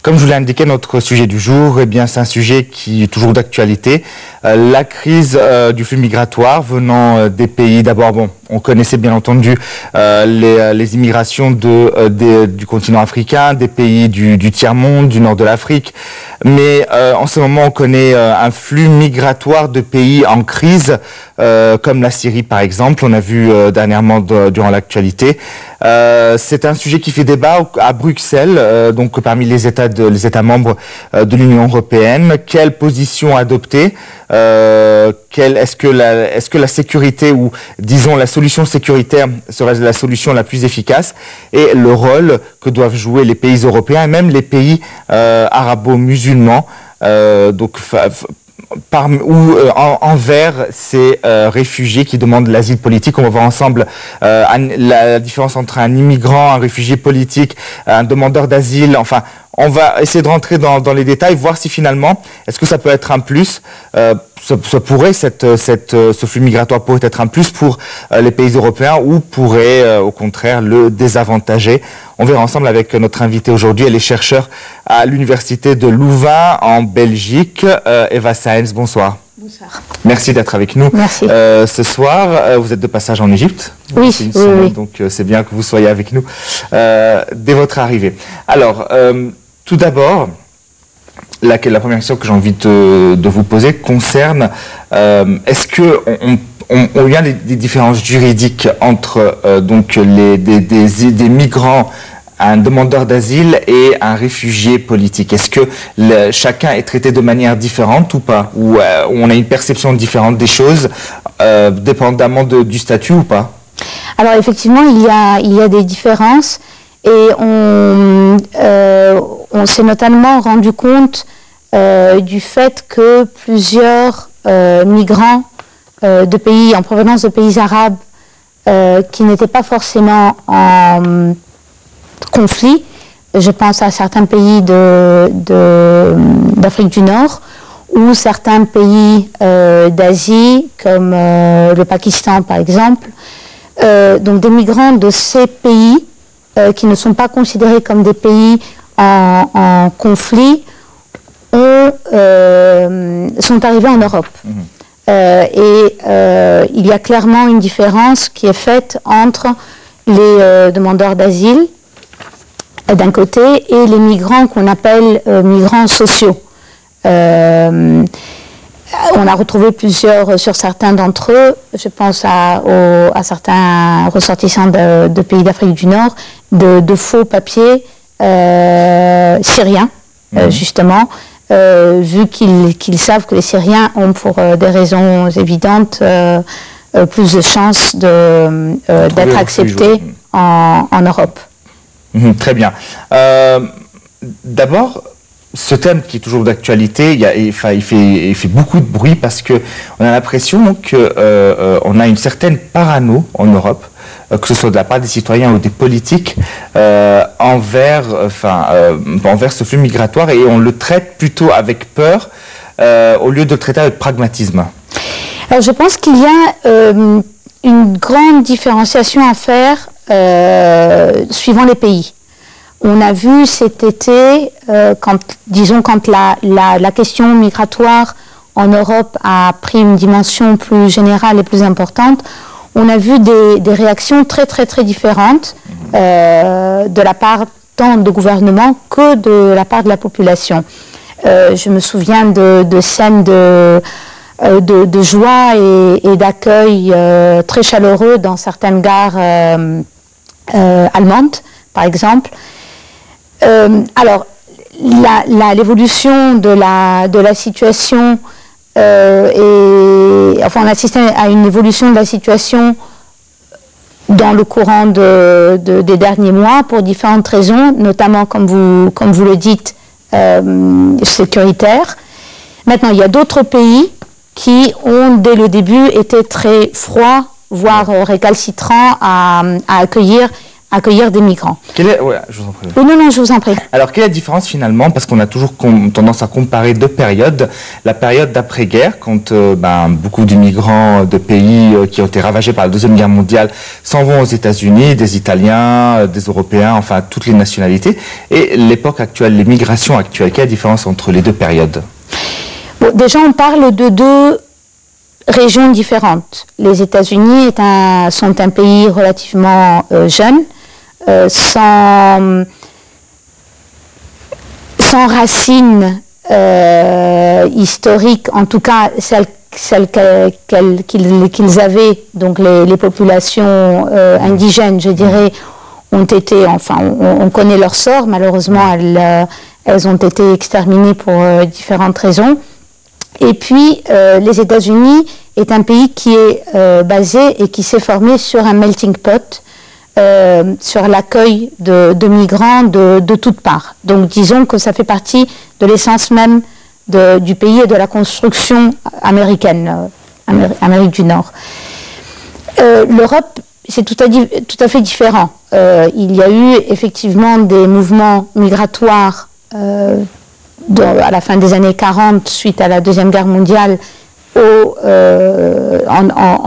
Comme je vous l'ai indiqué, notre sujet du jour, eh bien, c'est un sujet qui est toujours d'actualité. La crise du flux migratoire venant des pays, d'abord, bon, on connaissait bien entendu les immigrations du continent africain, des pays du tiers-monde, du nord de l'Afrique. Mais en ce moment, on connaît un flux migratoire de pays en crise, comme la Syrie par exemple. On a vu dernièrement durant l'actualité. C'est un sujet qui fait débat à Bruxelles, donc parmi les États membres de l'Union européenne. Quelle position adopter? Est-ce que la sécurité ou disons la solution sécuritaire serait la solution la plus efficace, et le rôle que doivent jouer les pays européens et même les pays arabo-musulmans envers ces réfugiés qui demandent l'asile politique. On va voir ensemble la différence entre un immigrant, un réfugié politique, un demandeur d'asile. Enfin, on va essayer de rentrer dans les détails, voir si finalement, est-ce que ça peut être un plus, ce flux migratoire pourrait être un plus pour les pays européens ou pourrait au contraire le désavantager. On verra ensemble avec notre invitée aujourd'hui. Elle est chercheure à l'université de Louvain en Belgique. Eva Saenz, bonsoir. Bonsoir. Merci d'être avec nous. Merci. Ce soir. Vous êtes de passage en Égypte. Oui, oui. Donc c'est bien que vous soyez avec nous dès votre arrivée. Alors, tout d'abord, la première question que j'ai envie de vous poser concerne est-ce que on y a des différences juridiques entre des migrants, un demandeur d'asile et un réfugié politique? Est-ce que chacun est traité de manière différente ou pas? Ou on a une perception différente des choses, dépendamment du statut ou pas? Alors effectivement, il y a des différences, et on s'est notamment rendu compte du fait que plusieurs migrants de pays en provenance de pays arabes qui n'étaient pas forcément en conflit, je pense à certains pays d'Afrique du Nord ou certains pays d'Asie comme le Pakistan par exemple, donc des migrants de ces pays qui ne sont pas considérés comme des pays en conflit sont arrivés en Europe. Il y a clairement une différence qui est faite entre les demandeurs d'asile d'un côté et les migrants qu'on appelle migrants sociaux. On a retrouvé sur certains d'entre eux, je pense à certains ressortissants de pays d'Afrique du Nord, de faux papiers syriens, justement, vu qu'ils savent que les Syriens ont, pour des raisons évidentes, plus de chances d'être acceptés en Europe. Très bien. D'abord, ce thème qui est toujours d'actualité, il fait beaucoup de bruit parce que on a l'impression que on a une certaine parano en Europe, que ce soit de la part des citoyens ou des politiques, envers ce flux migratoire, et on le traite plutôt avec peur au lieu de le traiter avec pragmatisme. Alors je pense qu'il y a une grande différenciation à faire suivant les pays. On a vu cet été, quand la question migratoire en Europe a pris une dimension plus générale et plus importante, on a vu des réactions très différentes de la part tant de gouvernements que de la part de la population. Je me souviens de scènes de joie et d'accueil très chaleureux dans certaines gares allemandes, par exemple. Alors, l'évolution de la situation, on assiste à une évolution de la situation dans le courant des derniers mois pour différentes raisons, notamment, comme vous le dites, sécuritaires. Maintenant, il y a d'autres pays qui ont, dès le début, été très froids, voire récalcitrants à accueillir accueillir des migrants. Ouais, je vous en prie. Non, je vous en prie. Alors, quelle est la différence finalement? Parce qu'on a toujours tendance à comparer deux périodes. La période d'après-guerre, quand beaucoup d'immigrants de pays qui ont été ravagés par la Deuxième Guerre mondiale s'en vont aux États-Unis, des Italiens, des Européens, enfin toutes les nationalités. Et l'époque actuelle, les migrations actuelles, quelle est la différence entre les deux périodes? Bon, déjà, on parle de deux régions différentes. Les États-Unis sont un pays relativement jeune, sans racines historiques, en tout cas celles qu'ils avaient, donc les populations indigènes, je dirais, ont été, enfin, on connaît leur sort, malheureusement, elles ont été exterminées pour différentes raisons. Et puis, les États-Unis est un pays qui est basé et qui s'est formé sur un melting pot, sur l'accueil de migrants de toutes parts. Donc, disons que ça fait partie de l'essence même du pays et de la construction américaine, Amérique du Nord. L'Europe, c'est tout à fait différent. Il y a eu effectivement des mouvements migratoires à la fin des années 40, suite à la Deuxième Guerre mondiale, en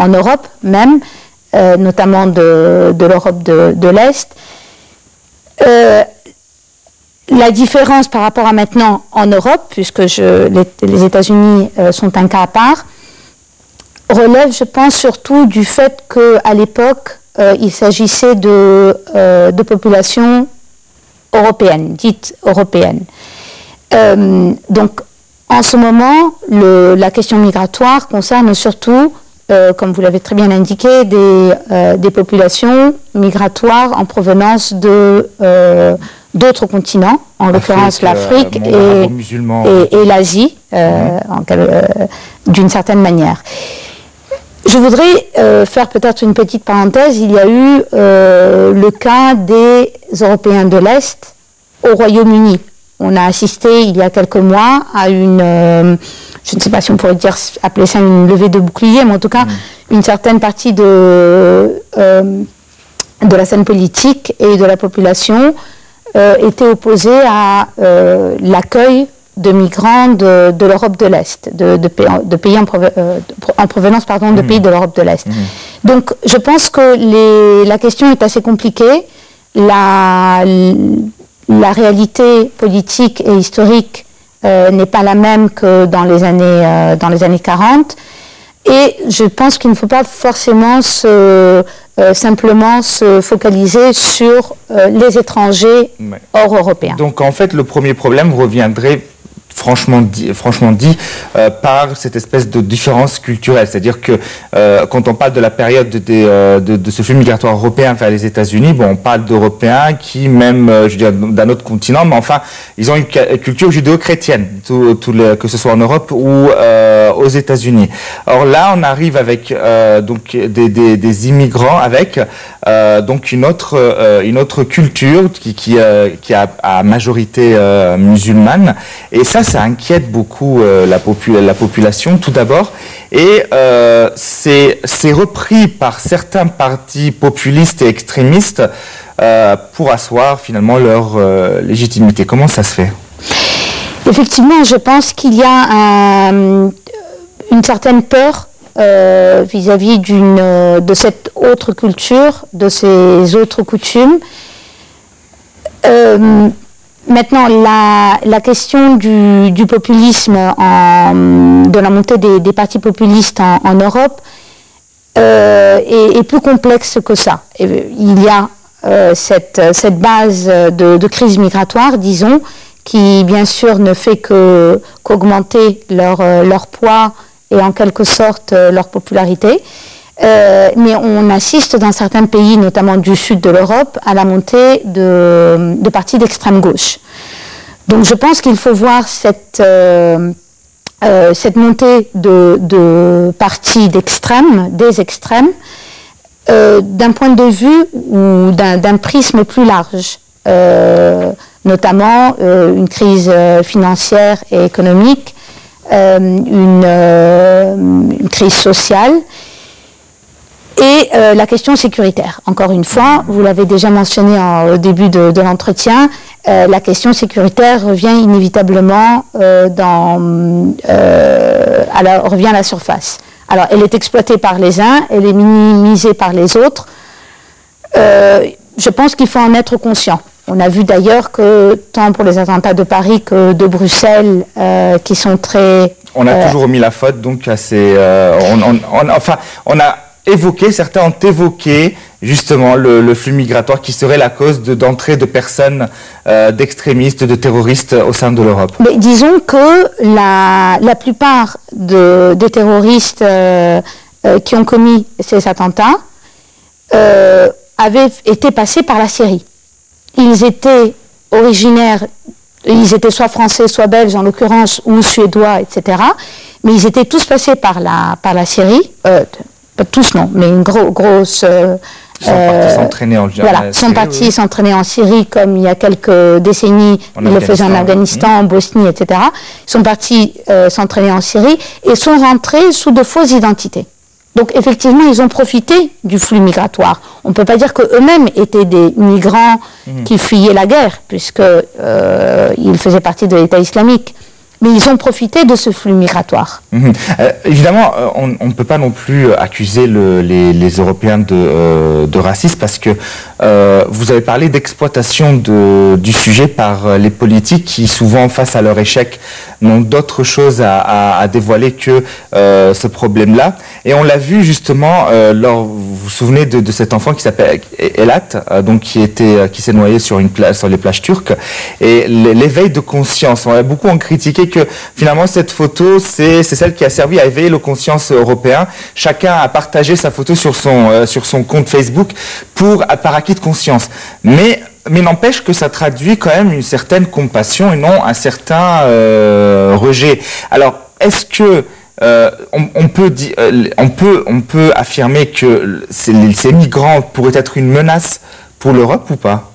Europe même, notamment de l'Europe de l'Est. La différence par rapport à maintenant en Europe, puisque les États-Unis sont un cas à part, relève, je pense, surtout du fait qu'à l'époque, il s'agissait de populations européennes, dites européennes. Donc, en ce moment, la question migratoire concerne surtout, comme vous l'avez très bien indiqué, des populations migratoires en provenance d'autres continents, en l'occurrence l'Afrique et l'Asie, d'une certaine manière. Je voudrais faire peut-être une petite parenthèse. Il y a eu le cas des Européens de l'Est au Royaume-Uni. On a assisté il y a quelques mois à une, je ne sais pas si on pourrait appeler ça une levée de bouclier, mais en tout cas, une certaine partie de la scène politique et de la population était opposée à l'accueil de migrants de l'Europe de l'Est, de pays en provenance de pays de l'Europe de l'Est. Donc, je pense que la question est assez compliquée. La réalité politique et historique n'est pas la même que dans les années 40. Et je pense qu'il ne faut pas forcément simplement se focaliser sur les étrangers hors européens. Donc en fait, le premier problème reviendrait franchement dit, par cette espèce de différence culturelle. C'est-à-dire que quand on parle de la période de ce flux migratoire européen vers les États-Unis, bon, on parle d'Européens qui, même, je dirais, d'un autre continent, mais enfin, ils ont une culture judéo-chrétienne, que ce soit en Europe ou aux États-Unis. Or là, on arrive avec donc des immigrants avec donc une autre culture qui a à majorité musulmane, et ça inquiète beaucoup la population tout d'abord, et c'est repris par certains partis populistes et extrémistes pour asseoir finalement leur légitimité. Comment ça se fait? Effectivement, je pense qu'il y a une certaine peur vis-à-vis de cette autre culture, de ces autres coutumes. Maintenant, la question du populisme, de la montée des partis populistes en Europe est plus complexe que ça. Il y a cette base de crise migratoire, disons, qui bien sûr ne fait qu'augmenter leur poids et en quelque sorte leur popularité. Mais on assiste dans certains pays, notamment du sud de l'Europe, à la montée de partis d'extrême gauche. Donc je pense qu'il faut voir cette montée de partis d'extrême, des extrêmes, d'un point de vue ou d'un prisme plus large, notamment une crise financière et économique, une crise sociale. Et la question sécuritaire. Encore une fois, vous l'avez déjà mentionné au début de l'entretien, la question sécuritaire revient inévitablement revient à la surface. Alors, elle est exploitée par les uns, elle est minimisée par les autres. Je pense qu'il faut en être conscient. On a vu d'ailleurs que, tant pour les attentats de Paris que de Bruxelles, qui sont très... On a toujours mis la faute, donc, à ces... certains ont évoqué justement le flux migratoire qui serait la cause d'entrée de personnes, d'extrémistes, de terroristes au sein de l'Europe. Mais disons que la plupart des terroristes qui ont commis ces attentats avaient été passés par la Syrie. Ils étaient originaires, ils étaient soit français, soit belges en l'occurrence, ou suédois, etc. Mais ils étaient tous passés par la Syrie. Pas tous non, mais une grosse... Ils sont partis s'entraîner en Syrie. Voilà, sont partis s'entraîner en Syrie comme il y a quelques décennies, ils le faisaient en Afghanistan, en Bosnie, etc. Ils sont partis s'entraîner en Syrie et sont rentrés sous de fausses identités. Donc effectivement, ils ont profité du flux migratoire. On ne peut pas dire qu'eux-mêmes étaient des migrants qui fuyaient la guerre, puisqu'ils faisaient partie de l'État islamique. Mais ils ont profité de ce flux migratoire. Évidemment, on ne peut pas non plus accuser les Européens de racisme parce que vous avez parlé d'exploitation du sujet par les politiques qui, souvent, face à leur échec, n'ont d'autre chose à dévoiler que ce problème-là. Et on l'a vu justement, vous vous souvenez de cet enfant qui s'appelle Elat, donc qui s'est noyé sur les plages turques. Et l'éveil de conscience, beaucoup ont critiqué que finalement cette photo, c'est celle qui a servi à éveiller le conscience européen. Chacun a partagé sa photo sur son compte Facebook par acquis de conscience. Mais n'empêche que ça traduit quand même une certaine compassion et non un certain rejet. Alors, est-ce que on peut affirmer que ces migrants pourraient être une menace pour l'Europe ou pas ?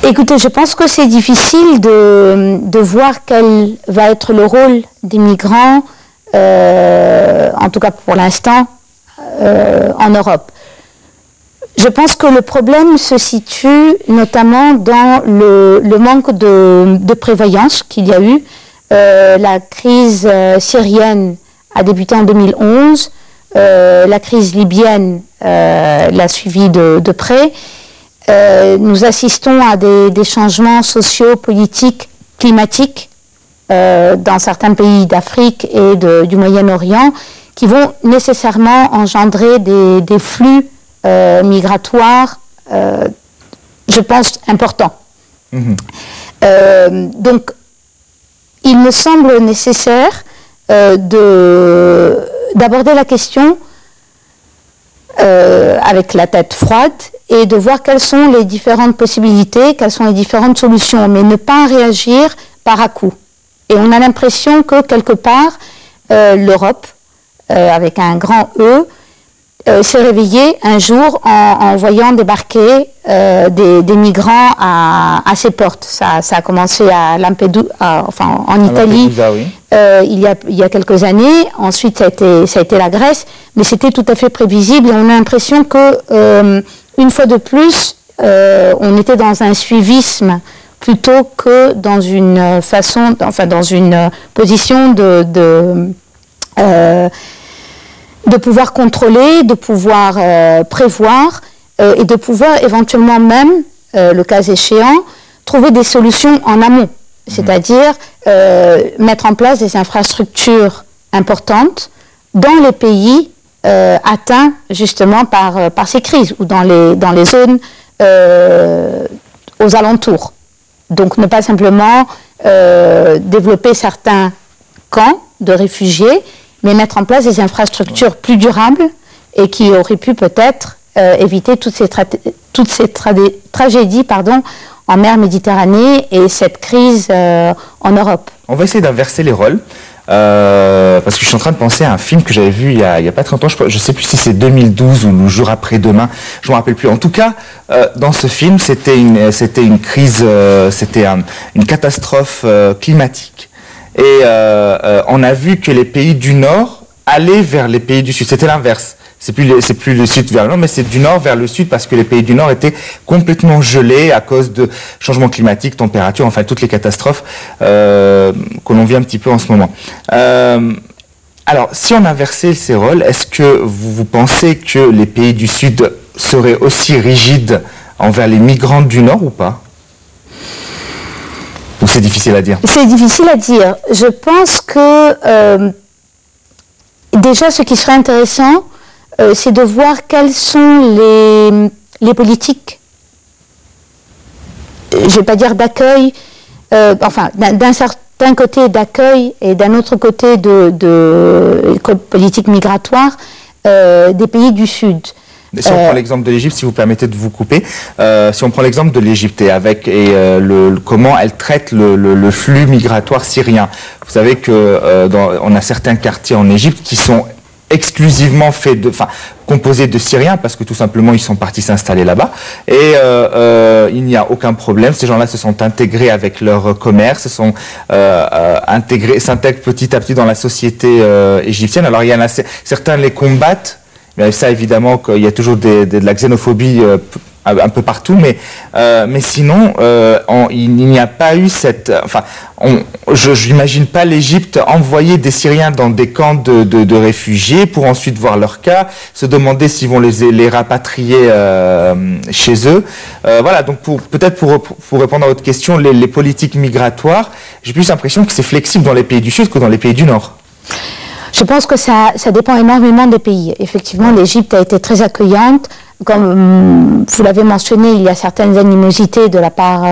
Écoutez, je pense que c'est difficile de voir quel va être le rôle des migrants, en tout cas pour l'instant, en Europe. Je pense que le problème se situe notamment dans le manque de prévoyance qu'il y a eu. La crise syrienne a débuté en 2011, la crise libyenne l'a suivie de près. Nous assistons à des changements sociaux, politiques, climatiques dans certains pays d'Afrique et du Moyen-Orient qui vont nécessairement engendrer des flux migratoires, je pense, importants. Donc, il me semble nécessaire d'aborder la question avec la tête froide et de voir quelles sont les différentes possibilités, quelles sont les différentes solutions, mais ne pas réagir par à-coup. Et on a l'impression que quelque part, l'Europe, avec un grand E, s'est réveillée un jour en voyant débarquer des migrants à ses portes. Ça a commencé à Lampedusa, en Italie, oui. Il y a quelques années. Ensuite, ça a été la Grèce, mais c'était tout à fait prévisible. Et on a l'impression que, une fois de plus, on était dans un suivisme plutôt que dans une dans une position de pouvoir contrôler, de pouvoir prévoir et de pouvoir éventuellement même, le cas échéant, trouver des solutions en amont. C'est-à-dire mettre en place des infrastructures importantes dans les pays atteints justement par ces crises ou dans les zones aux alentours. Donc ne pas simplement développer certains camps de réfugiés, mais mettre en place des infrastructures plus durables et qui auraient pu peut-être éviter toutes ces tragédies en mer Méditerranée et cette crise en Europe. On va essayer d'inverser les rôles, parce que je suis en train de penser à un film que j'avais vu il y a pas très longtemps, je ne sais plus si c'est 2012 ou le jour après-demain, je ne me rappelle plus. En tout cas, dans ce film, c'était une crise, c'était une catastrophe climatique. Et on a vu que les pays du Nord aller vers les pays du Sud. C'était l'inverse. C'est plus le sud vers le nord, mais c'est du nord vers le sud parce que les pays du nord étaient complètement gelés à cause de changements climatiques, températures, enfin toutes les catastrophes que l'on vit un petit peu en ce moment. Alors, si on inversait ces rôles, est-ce que vous pensez que les pays du sud seraient aussi rigides envers les migrants du nord ou pas? Ou c'est difficile à dire? C'est difficile à dire. Je pense que déjà ce qui serait intéressant, c'est de voir quelles sont les politiques, je ne vais pas dire d'accueil, enfin d'un certain côté d'accueil et d'un autre côté de politique migratoire des pays du Sud. Si on prend l'exemple de l'Égypte, si vous permettez de vous couper, si on prend l'exemple de l'Égypte et comment elle traite le flux migratoire syrien. Vous savez que on a certains quartiers en Égypte qui sont exclusivement composés de Syriens parce que tout simplement ils sont partis s'installer là-bas et il n'y a aucun problème. Ces gens-là se sont intégrés avec leur commerce, s'intègrent petit à petit dans la société égyptienne. Alors il y en a certains les combattent. Mais ça, évidemment, il y a toujours de la xénophobie un peu partout, mais sinon, il n'y a pas eu cette... je n'imagine pas l'Égypte envoyer des Syriens dans des camps de réfugiés pour ensuite voir leur cas, se demander s'ils vont les rapatrier chez eux. Voilà, donc peut-être pour répondre à votre question, les politiques migratoires, j'ai plus l'impression que c'est flexible dans les pays du Sud que dans les pays du Nord. Je pense que ça dépend énormément des pays. Effectivement, l'Égypte a été très accueillante. Comme vous l'avez mentionné, il y a certaines animosités de la part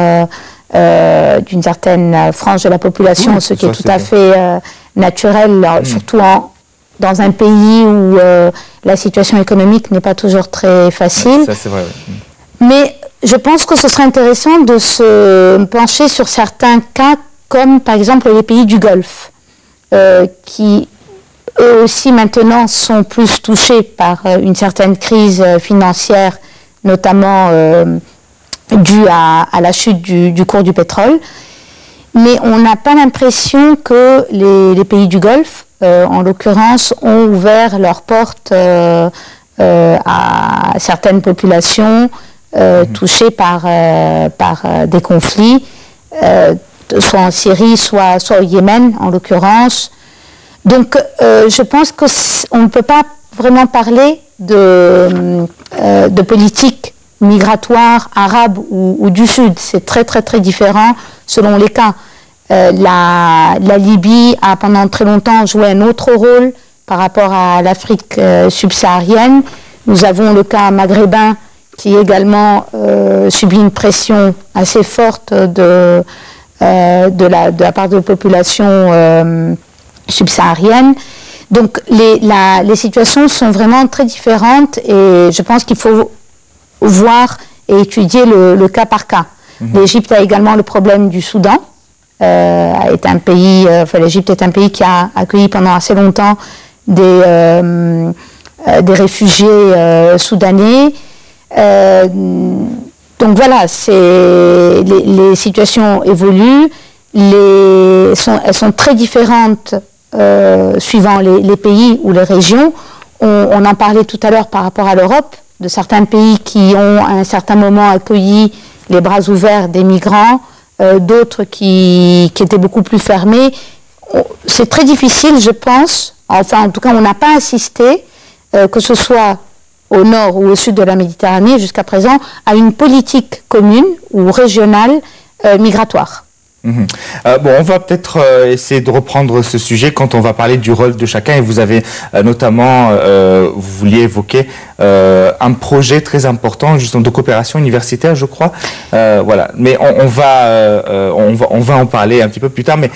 d'une certaine frange de la population, oui, ce qui est tout à fait naturel, surtout dans un pays où la situation économique n'est pas toujours très facile. Ça, c'est vrai, oui. Mais je pense que ce serait intéressant de se pencher sur certains cas, comme par exemple les pays du Golfe, qui eux aussi maintenant sont plus touchés par une certaine crise financière, notamment due à la chute du cours du pétrole. Mais on n'a pas l'impression que les pays du Golfe, en l'occurrence, ont ouvert leurs portes à certaines populations touchées par des conflits, soit en Syrie, soit au Yémen, en l'occurrence. Donc, je pense qu'on ne peut pas vraiment parler de politique migratoire arabe ou du Sud. C'est très, très, très différent selon les cas. La Libye a pendant très longtemps joué un autre rôle par rapport à l'Afrique subsaharienne. Nous avons le cas maghrébin qui également subit une pression assez forte de la part de la population subsaharienne. Donc les situations sont vraiment très différentes et je pense qu'il faut voir et étudier le cas par cas. L'Égypte a également le problème du Soudan. L'Égypte est un pays qui a accueilli pendant assez longtemps des réfugiés soudanais. Donc voilà, les situations évoluent. Elles sont très différentes suivant les pays ou les régions. On en parlait tout à l'heure par rapport à l'Europe, de certains pays qui ont à un certain moment accueilli les bras ouverts des migrants, d'autres qui étaient beaucoup plus fermés. C'est très difficile, je pense, enfin en tout cas on n'a pas assisté, que ce soit au nord ou au sud de la Méditerranée jusqu'à présent, à une politique commune ou régionale migratoire. Bon, on va peut-être essayer de reprendre ce sujet quand on va parler du rôle de chacun et vous avez notamment, vous vouliez évoquer un projet très important justement de coopération universitaire, je crois. Voilà, mais on va en parler un petit peu plus tard. Mais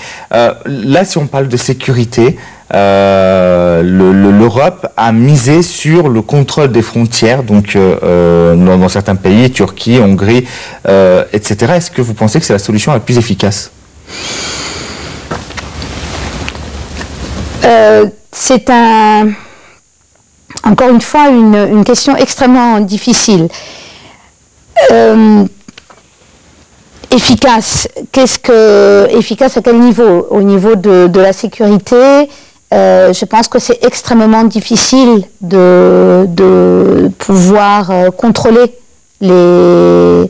là, si on parle de sécurité, l'Europe a misé sur le contrôle des frontières, donc dans certains pays, Turquie, Hongrie, etc. Est-ce que vous pensez que c'est la solution la plus efficace? C'est encore une fois une question extrêmement difficile. Efficace, efficace à quel niveau? Au niveau de la sécurité, je pense que c'est extrêmement difficile de pouvoir contrôler les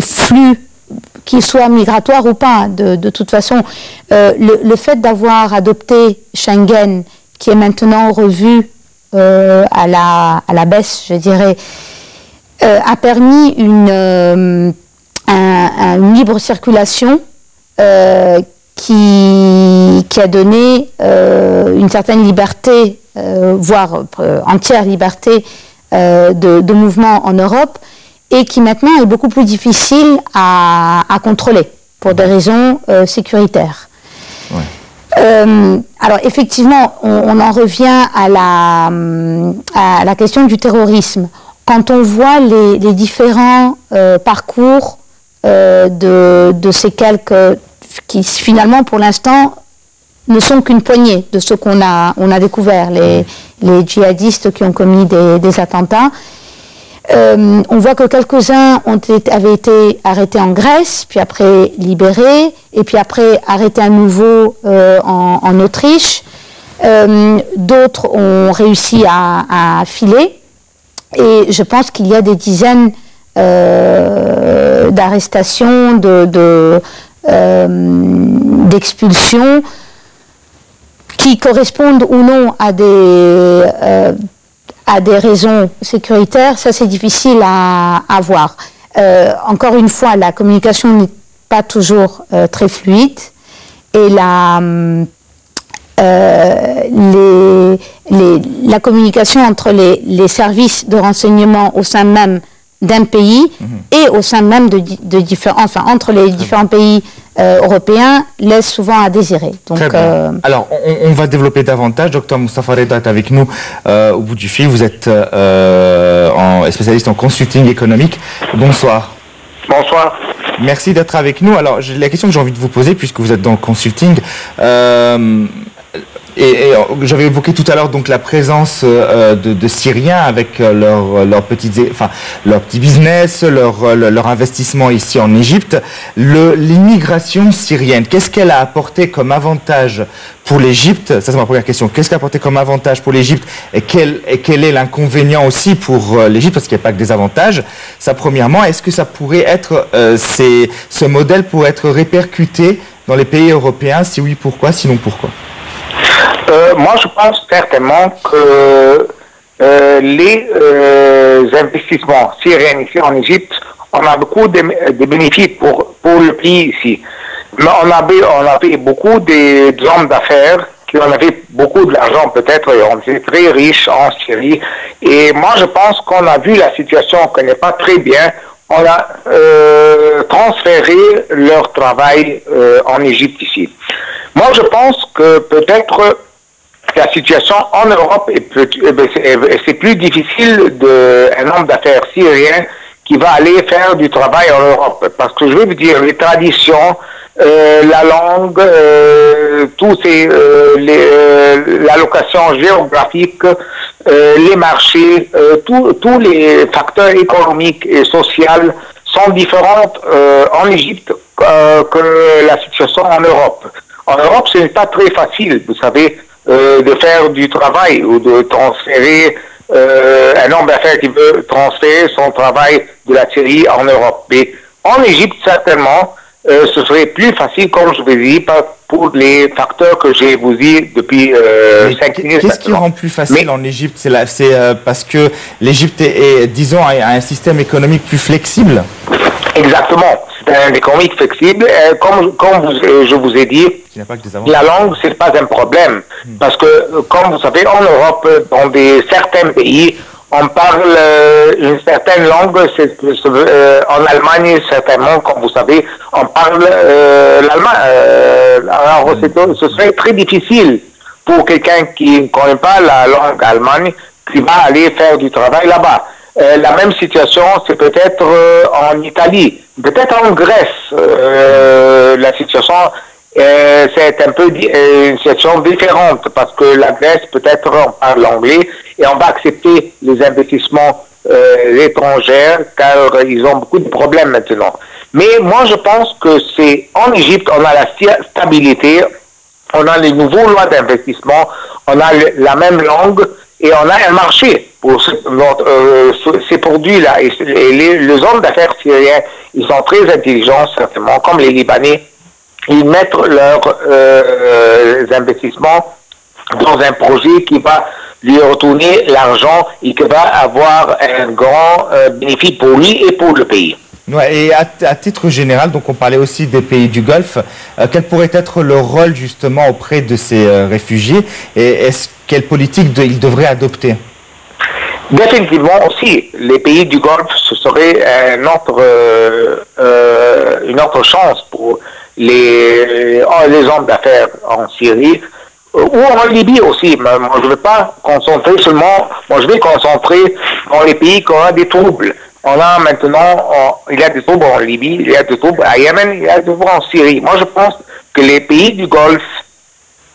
flux, qu'ils soient migratoires ou pas. De toute façon, le fait d'avoir adopté Schengen, qui est maintenant revu à la baisse, je dirais, a permis une libre circulation qui a donné une certaine liberté, voire entière liberté de mouvement en Europe, et qui maintenant est beaucoup plus difficile à contrôler pour des raisons sécuritaires. Ouais. Alors effectivement, on en revient à la question du terrorisme. Quand on voit les différents parcours de ces quelques qui finalement pour l'instant ne sont qu'une poignée de ce qu'on a découvert, les djihadistes qui ont commis des attentats. On voit que quelques-uns avaient été arrêtés en Grèce, puis après libérés, et puis après arrêtés à nouveau en Autriche. D'autres ont réussi à filer, et je pense qu'il y a des dizaines d'arrestations, d'expulsions qui correspondent ou non à des raisons sécuritaires. Ça, c'est difficile à voir. Encore une fois, la communication n'est pas toujours très fluide, et la communication entre les services de renseignement au sein même d'un pays et au sein même entre les différents pays européens laisse souvent à désirer. Donc, alors, on va développer davantage. Dr Moustapha Reda est avec nous au bout du fil. Vous êtes spécialiste en consulting économique. Bonsoir. Bonsoir. Merci d'être avec nous. Alors, la question que j'ai envie de vous poser, puisque vous êtes dans le consulting, et j'avais évoqué tout à l'heure donc la présence de Syriens avec leur petit business, leur investissement ici en Égypte. L'immigration syrienne, qu'est-ce qu'elle a apporté comme avantage pour l'Égypte? Ça, c'est ma première question. Qu'est-ce qu'elle a apporté comme avantage pour l'Égypte, et quel est l'inconvénient aussi pour l'Égypte, parce qu'il n'y a pas que des avantages? Ça, premièrement, est-ce que ça pourrait être ce modèle pourrait être répercuté dans les pays européens? Si oui, pourquoi? Sinon, pourquoi? Moi, je pense certainement que les investissements syriens ici en Égypte, on a beaucoup de bénéfices pour le pays ici. Mais on avait beaucoup d'hommes d'affaires qui en avaient beaucoup d'argent peut-être, et on était très riches en Syrie. Et moi, je pense qu'on a vu la situation qui n'est pas très bien. On a transféré leur travail en Égypte ici. Moi, je pense que peut-être la situation en Europe c'est plus difficile d'un homme d'affaires syrien qui va aller faire du travail en Europe. Parce que je veux vous dire, les traditions, la langue, l'allocation géographique, les marchés, tous les facteurs économiques et sociaux sont différents en Égypte que la situation en Europe. En Europe, ce n'est pas très facile, vous savez, de faire du travail ou de transférer un homme d'affaires qui veut transférer son travail de la Syrie en Europe. Mais en Égypte, certainement, ce serait plus facile, comme je vous ai dit, pour les facteurs que j'ai vous dit depuis 5 minutes. Qu'est-ce qui rend plus facile en Égypte? C'est parce que l'Égypte est, disons, a un système économique plus flexible? Exactement. C'est un économique flexible. Comme je vous ai dit, la langue, ce n'est pas un problème. Parce que, comme vous savez, en Europe, dans certains pays, on parle une certaine langue. En Allemagne, certainement, comme vous savez, on parle l'allemand. Alors, ce serait très difficile pour quelqu'un qui ne connaît pas la langue allemande, qui va aller faire du travail là-bas. La même situation, c'est peut-être en Italie, peut-être en Grèce. La situation, c'est un peu une situation différente parce que la Grèce, peut-être on parle l'anglais et on va accepter les investissements étrangers car ils ont beaucoup de problèmes maintenant. Mais moi, je pense que c'est en Égypte, on a la stabilité, on a les nouveaux lois d'investissement, on a la même langue et on a un marché pour ces produits-là. Et les hommes d'affaires syriens, ils sont très intelligents, certainement, comme les Libanais. Ils mettent leurs investissements dans un projet qui va lui retourner l'argent et qui va avoir un grand bénéfice pour lui et pour le pays. Ouais, et à titre général, donc on parlait aussi des pays du Golfe, quel pourrait être le rôle justement auprès de ces réfugiés et quelle politique ils devraient adopter? Définitivement aussi, les pays du Golfe, ce serait une autre chance pour les hommes d'affaires en Syrie ou en Libye aussi. Mais moi, je ne vais pas concentrer seulement, moi je vais concentrer dans les pays qui ont des troubles. On a maintenant, il y a des troubles en Libye, il y a des troubles à Yémen, il y a des troubles en Syrie. Moi, je pense que les pays du Golfe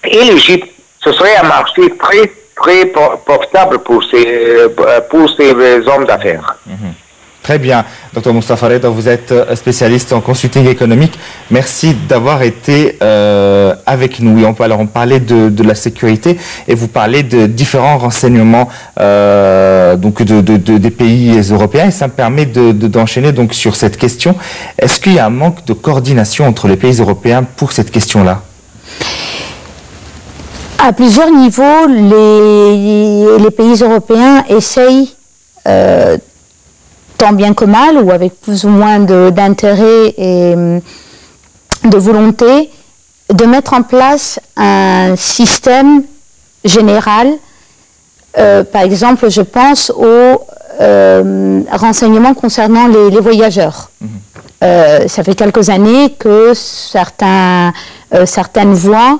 et l'Égypte, ce serait un marché très, très profitable pour ces hommes d'affaires. Très bien. Dr Moustapha Reda, vous êtes spécialiste en consulting économique. Merci d'avoir été avec nous. Et on parlait de la sécurité et vous parlez de différents renseignements donc des pays européens. Et ça me permet d'enchaîner donc sur cette question. Est-ce qu'il y a un manque de coordination entre les pays européens pour cette question-là? À plusieurs niveaux, les pays européens essayent tant bien que mal, ou avec plus ou moins d'intérêt et de volonté, de mettre en place un système général. Par exemple, je pense aux renseignements concernant les voyageurs. Ça fait quelques années que certaines voix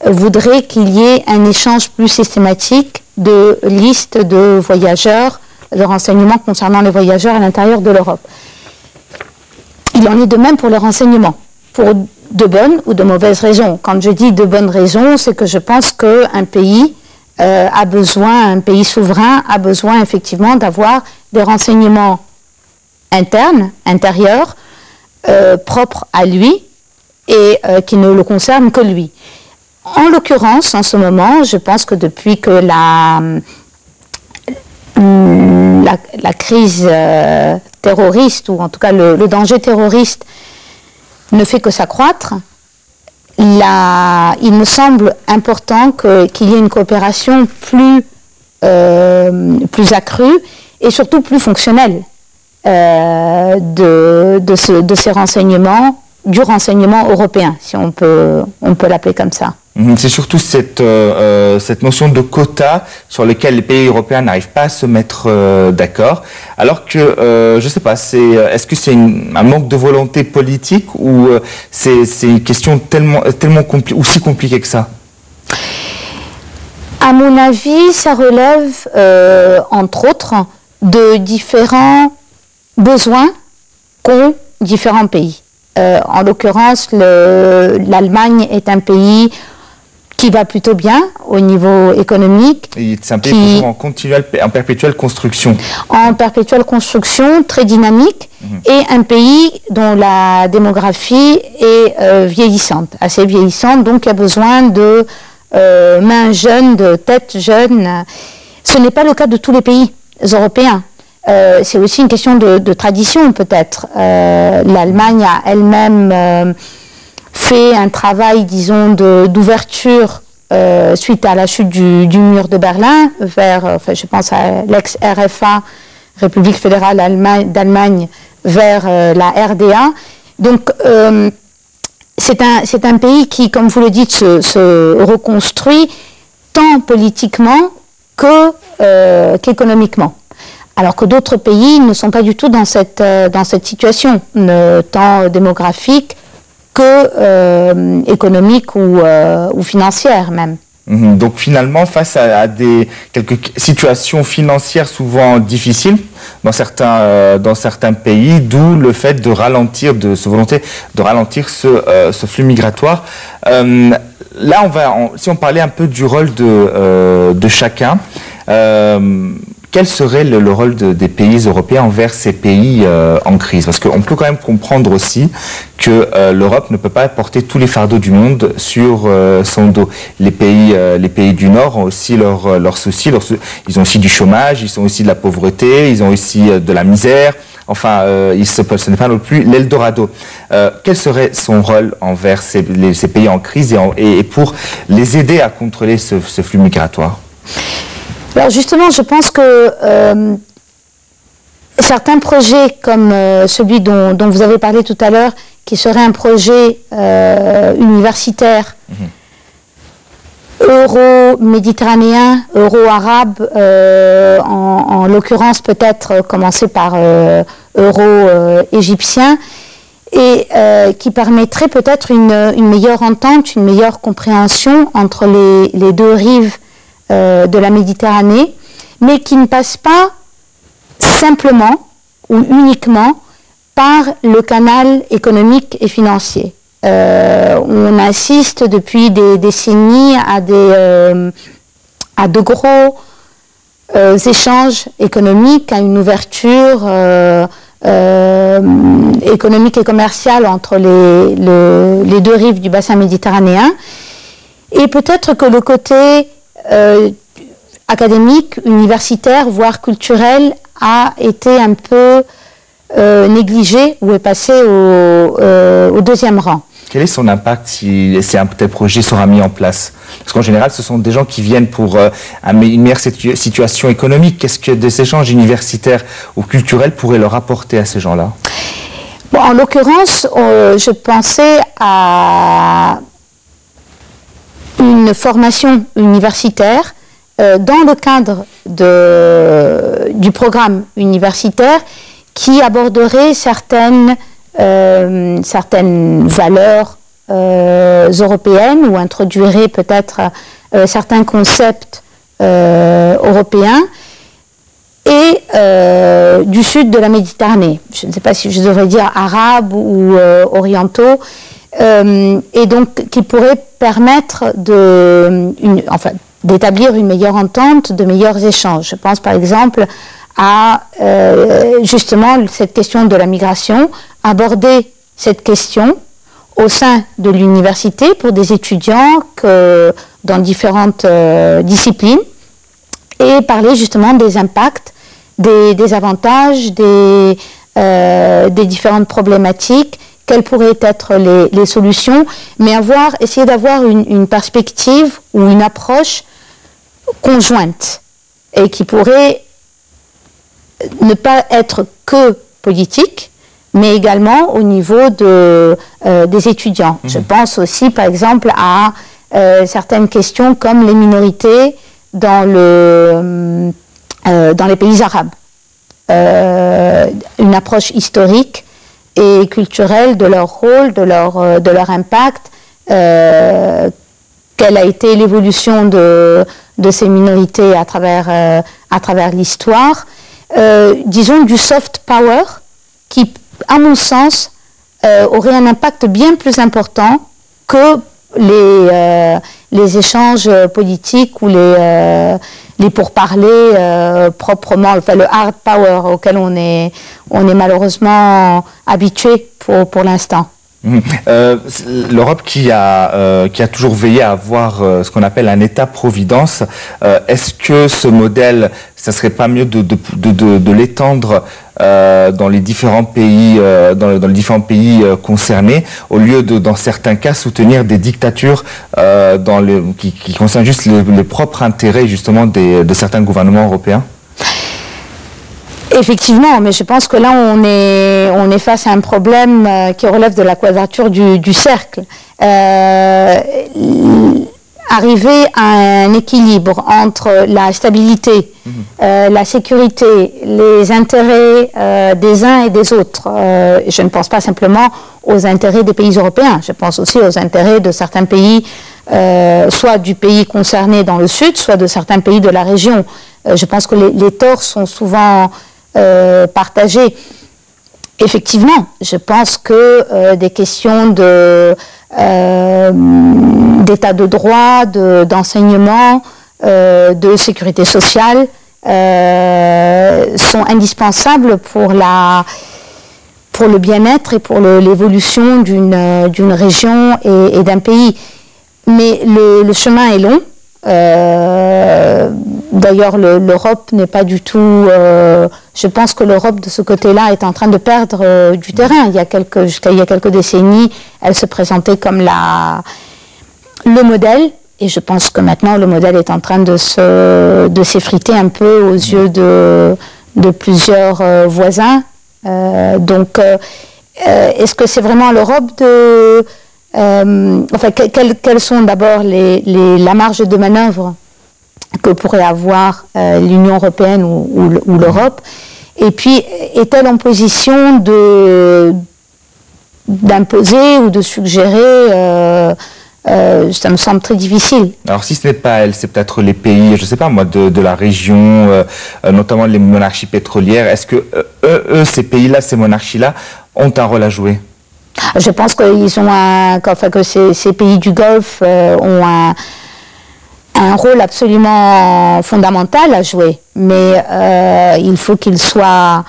voudraient qu'il y ait un échange plus systématique de listes de voyageurs, de renseignements concernant les voyageurs à l'intérieur de l'Europe. Il en est de même pour les renseignements, pour de bonnes ou de mauvaises raisons. Quand je dis de bonnes raisons, c'est que je pense qu'un pays un pays souverain a besoin effectivement d'avoir des renseignements intérieurs, propres à lui et qui ne le concernent que lui. En l'occurrence, en ce moment, je pense que depuis que la crise terroriste, ou en tout cas le danger terroriste, ne fait que s'accroître, il me semble important qu'il y ait une coopération plus accrue et surtout plus fonctionnelle de ces renseignements, du renseignement européen, si on peut l'appeler comme ça. C'est surtout cette notion de quota sur lequel les pays européens n'arrivent pas à se mettre d'accord, alors que, je ne sais pas, est-ce que c'est un manque de volonté politique ou c'est une question tellement aussi compliquée que ça? À mon avis, ça relève, entre autres, de différents besoins qu'ont différents pays. En l'occurrence, l'Allemagne est un pays qui va plutôt bien au niveau économique. C'est un pays toujours en perpétuelle construction. En perpétuelle construction, très dynamique, et un pays dont la démographie est vieillissante, assez vieillissante, donc il y a besoin de mains jeunes, de têtes jeunes. Ce n'est pas le cas de tous les pays européens. C'est aussi une question de tradition peut-être. L'Allemagne a elle-même fait un travail, disons, d'ouverture suite à la chute du mur de Berlin vers, je pense à l'ex-RFA, République fédérale d'Allemagne, vers la RDA. Donc, c'est un pays qui, comme vous le dites, se reconstruit tant politiquement qu'économiquement. Alors que d'autres pays ne sont pas du tout dans cette situation, tant démographique que économique ou financière même. Donc finalement, face à quelques situations financières souvent difficiles dans certains pays, d'où le fait de ralentir, cette volonté de ralentir ce flux migratoire. Là, si on parlait un peu du rôle de chacun, quel serait le rôle des pays européens envers ces pays en crise? Parce qu'on peut quand même comprendre aussi que l'Europe ne peut pas porter tous les fardeaux du monde sur son dos. Les pays du Nord ont aussi leurs soucis. Ils ont aussi du chômage, ils ont aussi de la pauvreté, ils ont aussi de la misère. Enfin, ce n'est pas non plus l'Eldorado. Quel serait son rôle envers ces pays en crise et pour les aider à contrôler ce flux migratoire? Alors justement, je pense que certains projets comme celui dont vous avez parlé tout à l'heure, qui serait un projet universitaire, euro-méditerranéen, euro-arabe, en l'occurrence peut-être commencer par euro-égyptien, et qui permettrait peut-être une meilleure entente, une meilleure compréhension entre les deux rives de la Méditerranée, mais qui ne passe pas simplement ou uniquement par le canal économique et financier. On assiste depuis des décennies à de gros échanges économiques, à une ouverture économique et commerciale entre les deux rives du bassin méditerranéen. Et peut-être que le côté académique, universitaire, voire culturel, a été un peu négligé ou est passé au deuxième rang. Quel est son impact si un tel projet sera mis en place? Parce qu'en général, ce sont des gens qui viennent pour une meilleure situation économique. Qu'est-ce que des échanges universitaires ou culturels pourraient leur apporter à ces gens-là? Bon, en l'occurrence, je pensais à une formation universitaire dans le cadre du programme universitaire qui aborderait certaines valeurs européennes ou introduirait peut-être certains concepts européens et du sud de la Méditerranée. Je ne sais pas si je devrais dire arabes ou orientaux, et donc qui pourraient permettre d'établir une meilleure entente, de meilleurs échanges. Je pense par exemple à justement cette question de la migration, aborder cette question au sein de l'université pour des étudiants dans différentes disciplines et parler justement des impacts, des avantages, des différentes problématiques, quelles pourraient être les solutions, mais essayer d'avoir une perspective ou une approche conjointe et qui pourrait ne pas être que politique, mais également au niveau des étudiants. Je pense aussi, par exemple, à certaines questions comme les minorités dans les pays arabes. Une approche historique et culturelle de leur rôle, de leur impact, quelle a été l'évolution de ces minorités à travers l'histoire. Disons du soft power qui, à mon sens, aurait un impact bien plus important que les échanges politiques ou les pourparlers proprement, le hard power auquel on est malheureusement habitué pour l'instant. L'Europe qui a toujours veillé à avoir ce qu'on appelle un État-providence, est-ce que ce modèle, ça serait pas mieux de l'étendre dans les différents pays, dans les différents pays concernés, au lieu dans certains cas, soutenir des dictatures qui concernent juste les propres intérêts justement de certains gouvernements européens? Effectivement, mais je pense que là, on est face à un problème qui relève de la quadrature du cercle. Arriver à un équilibre entre la stabilité, la sécurité, les intérêts des uns et des autres. Je ne pense pas simplement aux intérêts des pays européens, je pense aussi aux intérêts de certains pays, soit du pays concerné dans le sud, soit de certains pays de la région. Je pense que les torts sont souvent partagés. Effectivement, je pense que des questions d'état de droit, d'enseignement, de sécurité sociale sont indispensables pour le bien-être et pour l'évolution d'une région et d'un pays. Mais le chemin est long. D'ailleurs, l'Europe n'est pas du tout... je pense que l'Europe, de ce côté-là, est en train de perdre du terrain. Jusqu'à il y a quelques décennies, elle se présentait comme le modèle. Et je pense que maintenant, le modèle est en train de s'effriter un peu aux yeux de plusieurs voisins. Donc, est-ce que c'est vraiment à l'Europe de... enfin, quelles sont d'abord la marge de manœuvre que pourrait avoir l'Union européenne ou l'Europe? Et puis, est-elle en position d'imposer ou de suggérer ça me semble très difficile. Alors si ce n'est pas elle, c'est peut-être les pays, je ne sais pas moi, de la région, notamment les monarchies pétrolières. Est-ce que ces pays-là, ces monarchies-là, ont un rôle à jouer? Je pense qu'ils ont que ces pays du Golfe ont un rôle absolument fondamental à jouer, mais il faut qu'ils soient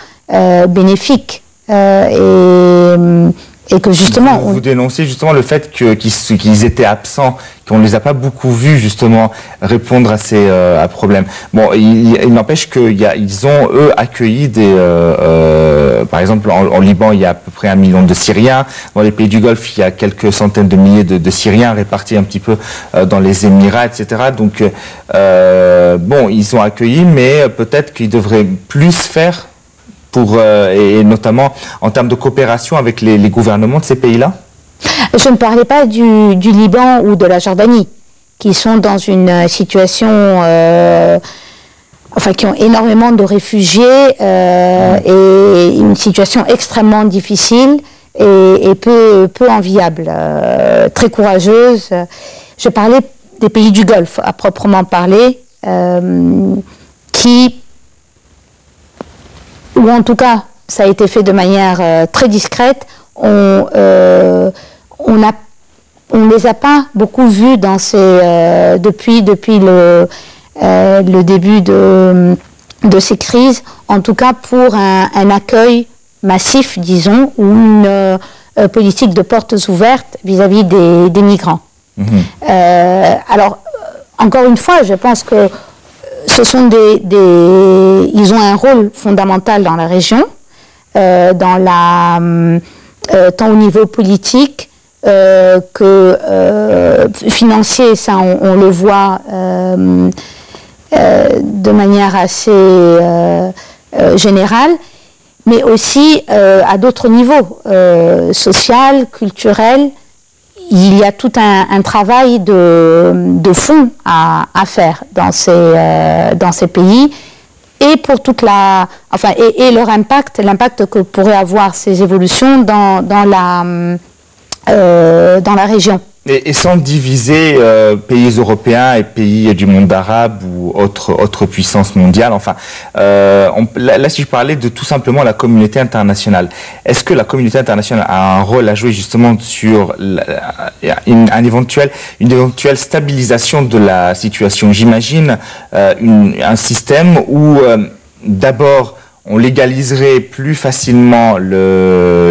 bénéfiques et que justement... Vous dénoncez justement le fait qu'ils étaient absents, qu'on ne les a pas beaucoup vus justement répondre à ces problèmes. Bon, il n'empêche qu'ils ont, eux, accueilli par exemple, en Liban, il y a à peu près 1 million de Syriens. Dans les pays du Golfe, il y a quelques centaines de milliers de Syriens répartis un petit peu dans les Émirats, etc. Donc, bon, ils sont accueillis, mais peut-être qu'ils devraient plus faire et notamment en termes de coopération avec les gouvernements de ces pays-là? Je ne parlais pas du Liban ou de la Jordanie, qui sont dans une situation, enfin qui ont énormément de réfugiés et une situation extrêmement difficile et peu enviable, très courageuse. Je parlais des pays du Golfe, à proprement parler, ou en tout cas, ça a été fait de manière très discrète. On les a pas beaucoup vus dans depuis le début de ces crises, en tout cas pour un accueil massif, disons, ou une politique de portes ouvertes vis-à-vis des migrants. Alors, encore une fois, je pense que ce sont ils ont un rôle fondamental dans la région, tant au niveau politique que financier, ça on le voit de manière assez générale, mais aussi à d'autres niveaux, social, culturel. Il y a tout un travail de fond à faire dans ces pays, et pour toute et leur l'impact que pourraient avoir ces évolutions dans la région. Et sans diviser pays européens et pays du monde arabe ou autres puissances mondiales, enfin, là si je parlais de tout simplement la communauté internationale, est-ce que la communauté internationale a un rôle à jouer justement sur une éventuelle stabilisation de la situation? J'imagine un système où d'abord on légaliserait plus facilement les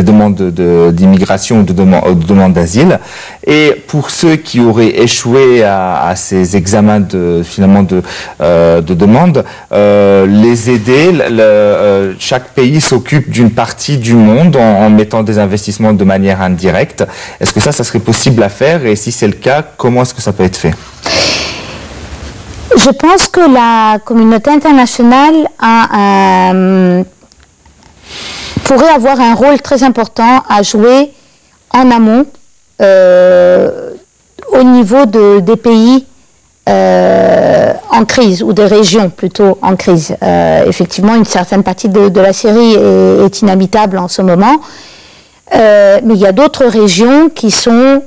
demandes d'immigration ou de demandes d'asile, et pour ceux qui auraient échoué à ces examens de demande, les aider. Chaque pays s'occupe d'une partie du monde en mettant des investissements de manière indirecte. Est-ce que ça serait possible à faire, et si c'est le cas, comment est-ce que ça peut être fait? Je pense que la communauté internationale pourrait avoir un rôle très important à jouer en amont, au niveau des pays en crise, ou des régions plutôt en crise. Effectivement, une certaine partie de la Syrie est inhabitable en ce moment, mais il y a d'autres régions qui sont...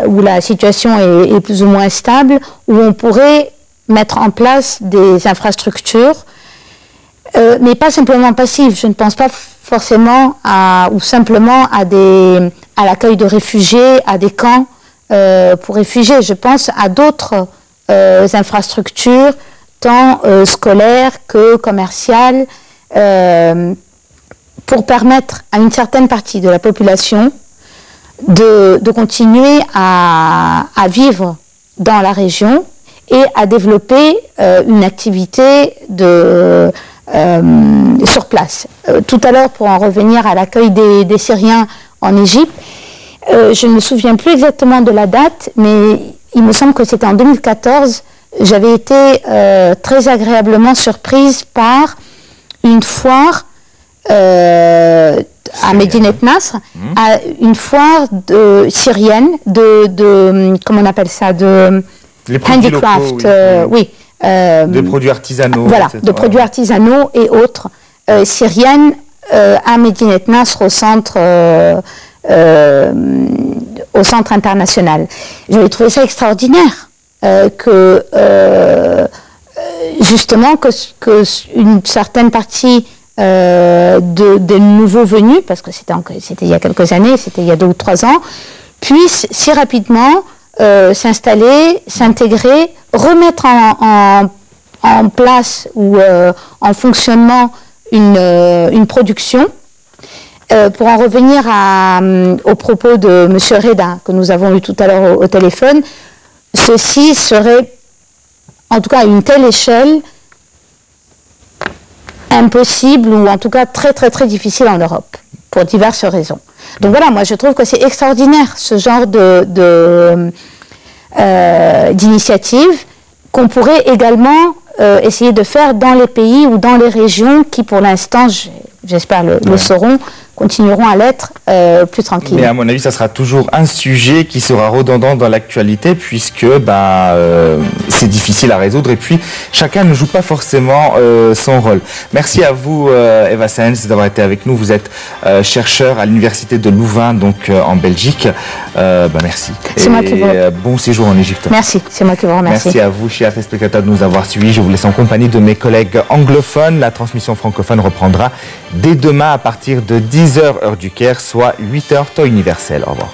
où la situation est plus ou moins stable, où on pourrait mettre en place des infrastructures, mais pas simplement passives. Je ne pense pas forcément simplement à l'accueil de réfugiés, à des camps pour réfugiés. Je pense à d'autres infrastructures, tant scolaires que commerciales, pour permettre à une certaine partie de la population de continuer à vivre dans la région et à développer une activité sur place. Tout à l'heure, pour en revenir à l'accueil des Syriens en Égypte, je ne me souviens plus exactement de la date, mais il me semble que c'était en 2014. J'avais été très agréablement surprise par une foire à Medinet Nasr, à une foire syrienne comment on appelle ça, de handicraft, oui. De produits artisanaux. Voilà, etc. De produits artisanaux et autres syriennes à Medinet Nasr au centre international. J'avais trouvé ça extraordinaire que justement que une certaine partie des nouveaux venus, parce que c'était il y a quelques années, c'était il y a 2 ou 3 ans, puissent si rapidement s'installer, s'intégrer, remettre en place ou en fonctionnement une production. Pour en revenir au propos de M. Reda, que nous avons eu tout à l'heure au téléphone, ceci serait, en tout cas à une telle échelle, impossible ou en tout cas très très très difficile en Europe, pour diverses raisons. Donc voilà, moi je trouve que c'est extraordinaire ce genre d'initiative qu'on pourrait également essayer de faire dans les pays ou dans les régions qui pour l'instant, j'espère le sauront, continueront à l'être plus tranquilles. Mais à mon avis, ça sera toujours un sujet qui sera redondant dans l'actualité puisque c'est difficile à résoudre et puis chacun ne joue pas forcément son rôle. Merci à vous Eva Saenz d'avoir été avec nous. Vous êtes chercheur à l'université de Louvain, donc en Belgique. Merci. C'est moi qui vous remercie. Bon séjour en Égypte. Merci, c'est moi qui vous remercie. Merci à vous, chers téléspectateurs, de nous avoir suivis. Je vous laisse en compagnie de mes collègues anglophones. La transmission francophone reprendra dès demain à partir de 10h heure du Caire, soit 8h temps universel. Au revoir.